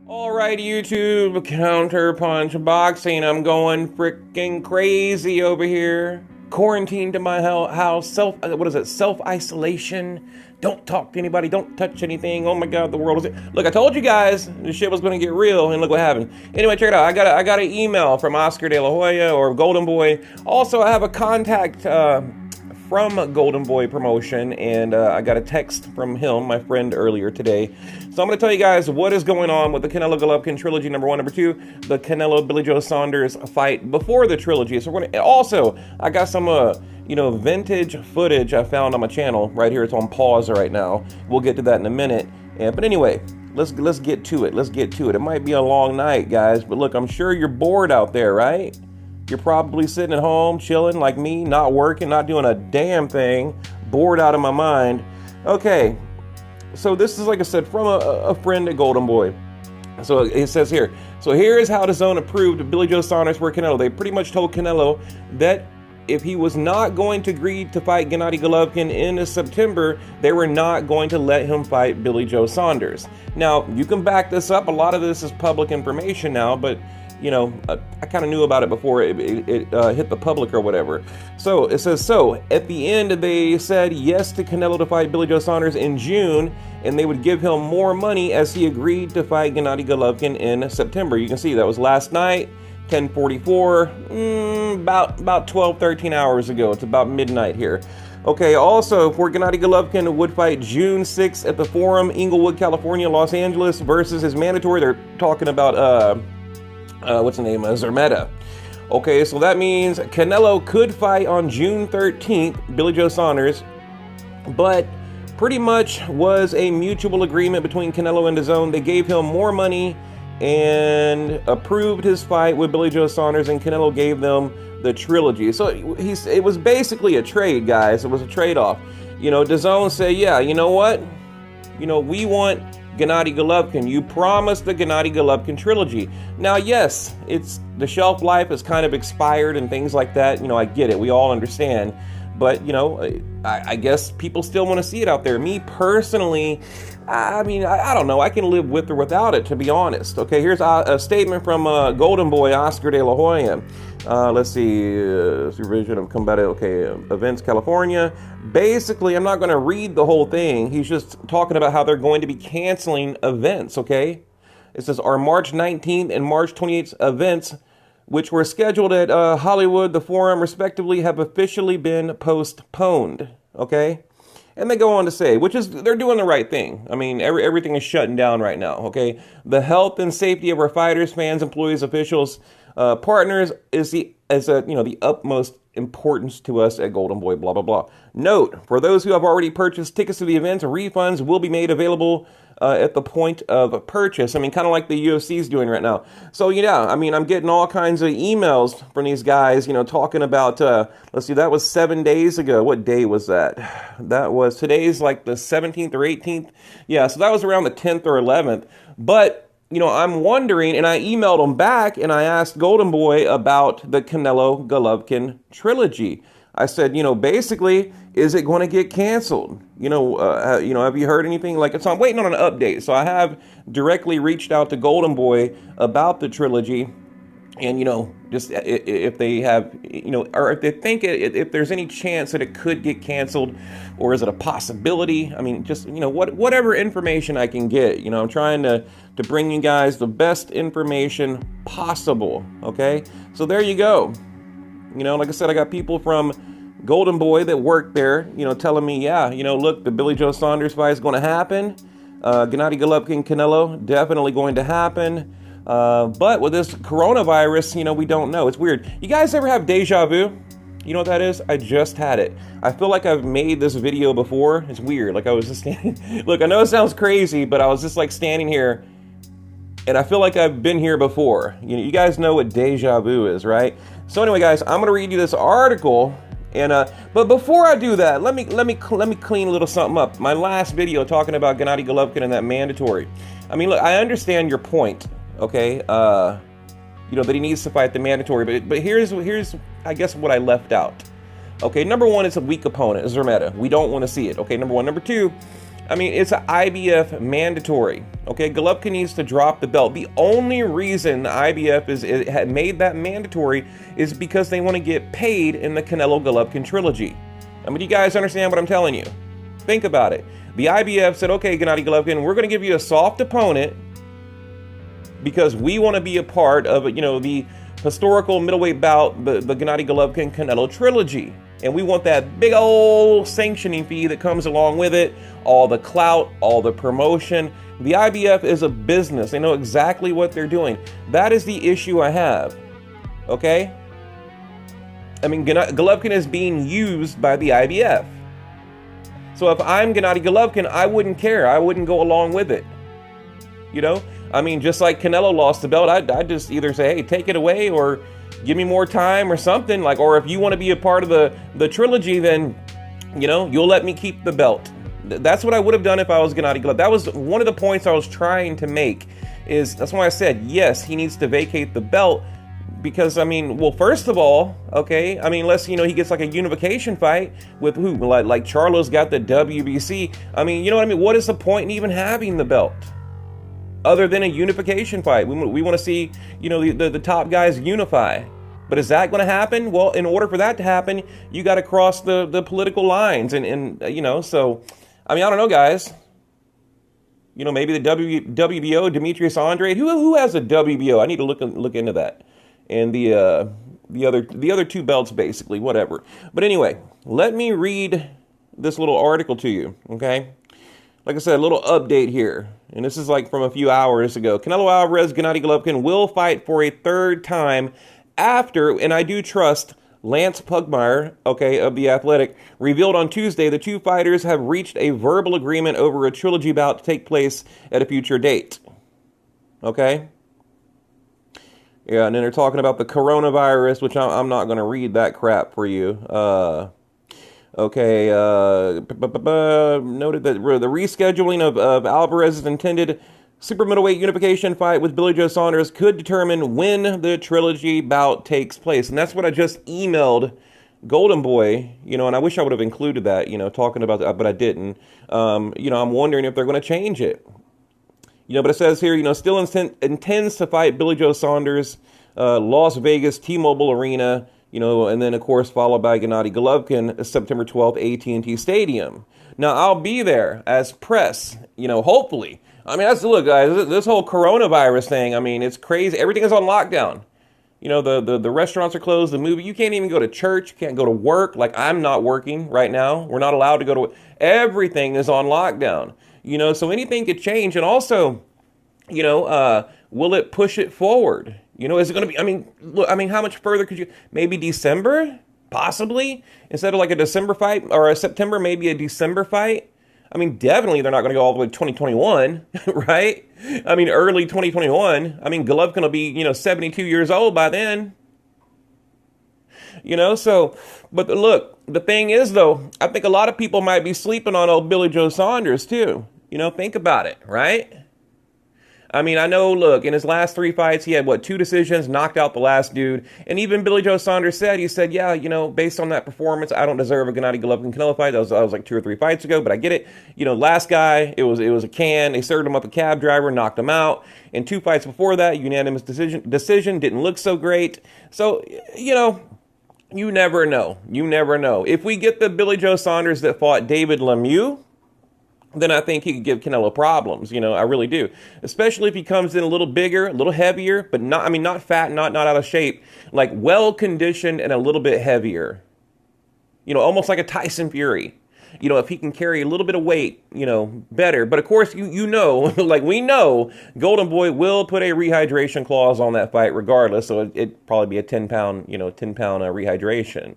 Alright, YouTube, Counterpunch Boxing. I'm going freaking crazy over here. Quarantined to my house, self-isolation. Don't talk to anybody, don't touch anything. Oh my god, the world is... Look, I told you guys this shit was gonna get real, and look what happened. Anyway, check it out. I got an email from Oscar De La Hoya, or Golden Boy. Also, I have a contact from Golden Boy Promotion, and I got a text from him, my friend, earlier today. So I'm going to tell you guys what is going on with the Canelo Golovkin trilogy, number one. Number two, the Canelo Billy Joe Saunders fight before the trilogy. So we're going to also, I got some vintage footage I found on my channel right here. It's on pause right now. We'll get to that in a minute. But anyway, let's get to it. Let's get to it. It might be a long night, guys, but look, I'm sure you're bored out there, right? You're probably sitting at home, chilling like me, not working, not doing a damn thing, bored out of my mind. Okay, so this is, like I said, from a friend at Golden Boy. So it says here, so here is how the zone approved Billy Joe Saunders for Canelo. They pretty much told Canelo that if he was not going to agree to fight Gennady Golovkin in September, they were not going to let him fight Billy Joe Saunders. Now, you can back this up. A lot of this is public information now, but you know, I kind of knew about it before it hit the public or whatever. So it says, so at the end, they said yes to Canelo to fight Billy Joe Saunders in June, and they would give him more money as he agreed to fight Gennady Golovkin in September. You can see that was last night, 10:44, about 12, 13 hours ago. It's about midnight here. Okay, also, for Gennady Golovkin would fight June 6th at the Forum, Inglewood, California, Los Angeles, versus his mandatory. They're talking about, what's the name? Zermeta. Okay, so that means Canelo could fight on June 13th, Billy Joe Saunders, but pretty much was a mutual agreement between Canelo and the zone. They gave him more money and approved his fight with Billy Joe Saunders, and Canelo gave them the trilogy. So it was basically a trade, guys. It was a trade-off. You know, DAZN said, yeah, you know what? You know, we want Gennady Golovkin. You promised the Gennady Golovkin trilogy. Now, yes, it's the shelf life has kind of expired and things like that. You know, I get it. We all understand. But, you know, I guess people still want to see it out there. Me personally, I mean, I don't know. I can live with or without it, to be honest. Okay, here's a statement from Golden Boy, Oscar De La Hoya. Let's see, supervision of combative, okay, events, California. Basically, I'm not going to read the whole thing. He's just talking about how they're going to be canceling events, okay? It says, our March 19th and March 28th events, which were scheduled at Hollywood, the Forum, respectively, have officially been postponed, okay? And they go on to say, which is, they're doing the right thing. I mean, everything is shutting down right now, okay? The health and safety of our fighters, fans, employees, officials, partners is the utmost importance to us at Golden Boy, blah, blah, blah. Note, for those who have already purchased tickets to the event, refunds will be made available at the point of purchase. I mean, kind of like the UFC is doing right now. So, yeah, I mean, I'm getting all kinds of emails from these guys, you know, talking about, let's see, that was 7 days ago. What day was that? That was, today's like the 17th or 18th. Yeah, so that was around the 10th or 11th. But, you know, I'm wondering, and I emailed them back, and I asked Golden Boy about the Canelo Golovkin trilogy. I said, you know, basically, is it going to get canceled? You know, have you heard anything? Like, so I'm waiting on an update. So I have directly reached out to Golden Boy about the trilogy, and, you know, just if they have, you know, or if they think if there's any chance that it could get canceled, or is it a possibility? I mean, just, you know, whatever information I can get. You know, I'm trying to bring you guys the best information possible. Okay, so there you go. You know, like I said, I got people from Golden Boy that work there, you know, telling me, yeah, you know, look, the Billy Joe Saunders fight is going to happen. Gennady Golovkin, Canelo, definitely going to happen. But with this coronavirus, you know, we don't know. It's weird. You guys ever have deja vu? You know what that is? I just had it. I feel like I've made this video before. It's weird. Like I was just standing. Look, I know it sounds crazy, but I was just like standing here, and I feel like I've been here before. You know, you guys know what deja vu is, right? So anyway, guys, I'm gonna read you this article, and but before I do that, let me clean a little something up. My last video talking about Gennady Golovkin and that mandatory. I mean, look, I understand your point, okay? You know that he needs to fight the mandatory, but here's I guess what I left out. Okay, number one, it's a weak opponent, Zermeta. We don't want to see it. Okay, number one. Number two, I mean, it's an IBF mandatory. Okay, Golovkin needs to drop the belt. The only reason the IBF had made that mandatory is because they want to get paid in the Canelo Golovkin trilogy. I mean, you guys understand what I'm telling you? Think about it. The IBF said, okay, Gennady Golovkin, we're going to give you a soft opponent because we want to be a part of, the historical middleweight bout, the Gennady Golovkin Canelo trilogy. And we want that big old sanctioning fee that comes along with it, all the clout, all the promotion. The IBF is a business. They know exactly what they're doing. That is the issue I have, okay? I mean, Golovkin is being used by the IBF. So if I'm Gennady Golovkin, I wouldn't care. I wouldn't go along with it, I mean, just like Canelo lost the belt, I'd just either say, hey, take it away or give me more time or something. Or if you want to be a part of the trilogy, then, you'll let me keep the belt. That's what I would have done if I was Gennady Golovkin. That was one of the points I was trying to make. That's why I said, yes, he needs to vacate the belt. Because, I mean, well, first of all, okay, I mean, unless, he gets like a unification fight with who? Like Charlo's got the WBC. I mean, you know what I mean? What is the point in even having the belt? Other than a unification fight. We want to see, the top guys unify. But is that going to happen? Well, in order for that to happen, you got to cross the political lines. And so, I mean, I don't know, guys. Maybe the WBO, Demetrius Andrade. Who has a WBO? I need to look into that. And the other two belts, basically, whatever. But anyway, let me read this little article to you, okay? Like I said, a little update here. And this is like from a few hours ago. Canelo Alvarez, Gennady Golovkin will fight for a third time after, and I do trust, Lance Pugmire, okay, of The Athletic, revealed on Tuesday the two fighters have reached a verbal agreement over a trilogy bout to take place at a future date. Okay? Yeah, and then they're talking about the coronavirus, which I'm not going to read that crap for you. Okay, noted that the rescheduling of Alvarez's intended super middleweight unification fight with Billy Joe Saunders could determine when the trilogy bout takes place. And that's what I just emailed Golden Boy, and I wish I would have included that, talking about that, but I didn't. I'm wondering if they're going to change it. But it says here, still intends to fight Billy Joe Saunders, Las Vegas, T-Mobile Arena, and then, of course, followed by Gennady Golovkin, September 12th, AT&T Stadium. Now, I'll be there as press, hopefully. I mean, look, guys, this whole coronavirus thing, I mean, it's crazy. Everything is on lockdown. The restaurants are closed, the movie, you can't even go to church, you can't go to work. Like, I'm not working right now. We're not allowed to go to, everything is on lockdown. So anything could change. And also, will it push it forward? Is it going to be, look, how much further could you, maybe December, possibly, instead of like a December fight, or a September, maybe a December fight? Definitely they're not going to go all the way to 2021, right? Early 2021. Golovkin will be, 72 years old by then. So, but look, the thing is, though, I think a lot of people might be sleeping on old Billy Joe Saunders, too. Think about it, right? I know, look, in his last 3 fights, he had, 2 decisions, knocked out the last dude. And even Billy Joe Saunders said, yeah, based on that performance, I don't deserve a Gennady Golovkin Canelo fight. That was like 2 or 3 fights ago, but I get it. Last guy, it was a can. They served him up a cab driver, knocked him out. And 2 fights before that, unanimous decision, didn't look so great. So, you never know. You never know. If we get the Billy Joe Saunders that fought David Lemieux, then I think he could give Canelo problems. I really do. Especially if he comes in a little bigger, a little heavier, but not fat, not out of shape, like well-conditioned and a little bit heavier. Almost like a Tyson Fury. If he can carry a little bit of weight, better. But of course, like we know, Golden Boy will put a rehydration clause on that fight regardless. So it'd probably be a 10-pound rehydration.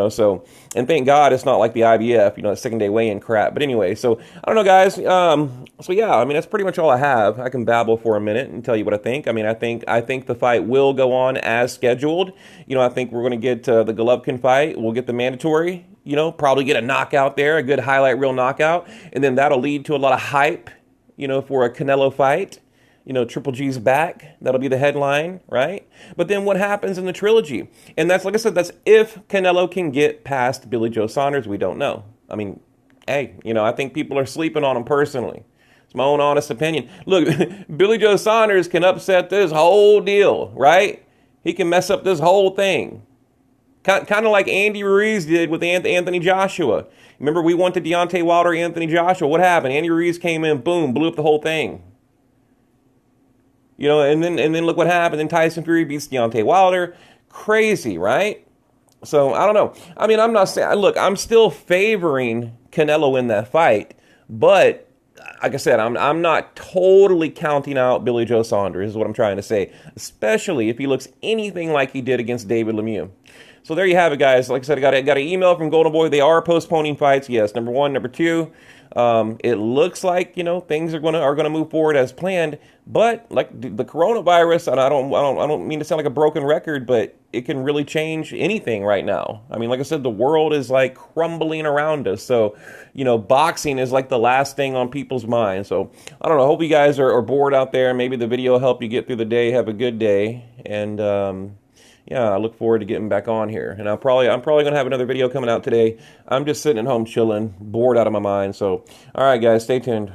So, and thank God it's not like the IBF, that second day weigh-in crap. But anyway, so I don't know, guys. So yeah, that's pretty much all I have. I can babble for a minute and tell you what I think. I think the fight will go on as scheduled. I think we're going to get the Golovkin fight. We'll get the mandatory, probably get a knockout there, a good highlight reel knockout. And then that'll lead to a lot of hype, for a Canelo fight. Triple G's back. That'll be the headline, right? But then what happens in the trilogy? And that's, like I said, that's if Canelo can get past Billy Joe Saunders. We don't know. hey, you know, I think people are sleeping on him personally. It's my own honest opinion. Look, Billy Joe Saunders can upset this whole deal, right? He can mess up this whole thing. Kind of like Andy Ruiz did with Anthony Joshua. Remember, we went to Deontay Wilder, Anthony Joshua. What happened? Andy Ruiz came in, boom, blew up the whole thing. You know, and then look what happened. Then Tyson Fury beats Deontay Wilder. Crazy, right? So I don't know. I mean, I'm not saying. Look, I'm still favoring Canelo in that fight, but like I said, I'm not totally counting out Billy Joe Saunders. Is what I'm trying to say. Especially if he looks anything like he did against David Lemieux. So there you have it, guys. Like I said, I got an email from Golden Boy. They are postponing fights. Yes, number one, number two. It looks like, you know, things are gonna move forward as planned. But like the coronavirus, and I don't mean to sound like a broken record, but it can really change anything right now. I mean, like I said, the world is like crumbling around us. So, you know, boxing is like the last thing on people's minds. So I don't know. Hope you guys are bored out there. Maybe the video will help you get through the day. Have a good day. And yeah, I look forward to getting back on here. And I'm probably gonna have another video coming out today. I'm just sitting at home chilling, bored out of my mind. So, all right, guys, stay tuned.